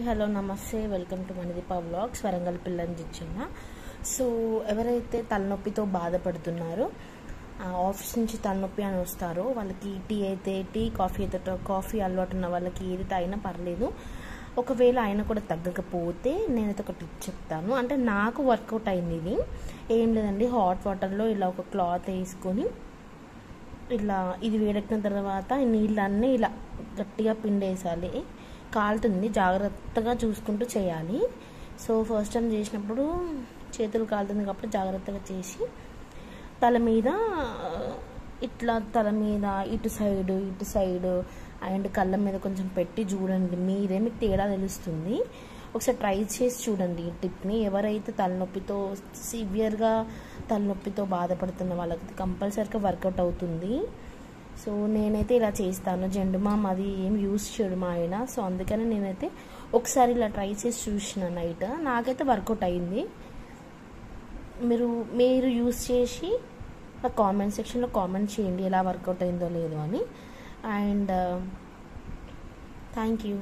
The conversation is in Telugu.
హాయ్ హలో నమస్తే welcome to Manideepa vlogs Warangal పిల్లని జిచ్చిన. సో ఎవరైతే తలనొప్పితో బాధపడుతున్నారో ఆఫీస్ నుంచి తలనొప్పి అని వస్తారో వాళ్ళకి టీ అయితే టీ, కాఫీ అయితే కాఫీ అలవాటు ఉన్న వాళ్ళకి ఏది తాగినా పర్లేదు. ఒకవేళ అయినా కూడా తగ్గకపోతే నేనైతే ఒక టిప్ చెప్తాను. అంటే నాకు వర్కౌట్ అయింది ఇది. ఏం లేదండి, హాట్ వాటర్లో ఇలా ఒక క్లాత్ వేసుకొని ఇలా ఇది వేడెక్కిన తర్వాత నీళ్ళన్నీ ఇలా గట్టిగా పిండేసాలి. కాలుతుంది, జాగ్రత్తగా చూసుకుంటూ చేయాలి. సో ఫస్ట్ టైం చేసినప్పుడు చేతులు కాలుతుంది కాబట్టి జాగ్రత్తగా చేసి తల మీద ఇట్లా ఇటు సైడ్ అండ్ కళ్ళ మీద కొంచెం పెట్టి చూడండి. మీకు తేడా తెలుస్తుంది. ఒకసారి ట్రై చేసి చూడండి ఈ టిప్ని. ఎవరైతే సివియర్గా తలనొప్పితో బాధపడుతున్న వాళ్ళకి కంపల్సరీగా వర్కౌట్ అవుతుంది. సో నేనైతే ఇలా చేస్తాను. జెండుమామ్ అది ఏం యూస్ చేయడు మా ఆయన. సో అందుకని నేనైతే ఒకసారి ఇలా ట్రై చేసి చూసిన నైట్, నాకైతే వర్కౌట్ అయింది. మీరు యూస్ చేసి నా కామెంట్ సెక్షన్లో కామెంట్ చేయండి ఎలా వర్కౌట్ అయిందో లేదో అని. And thank you.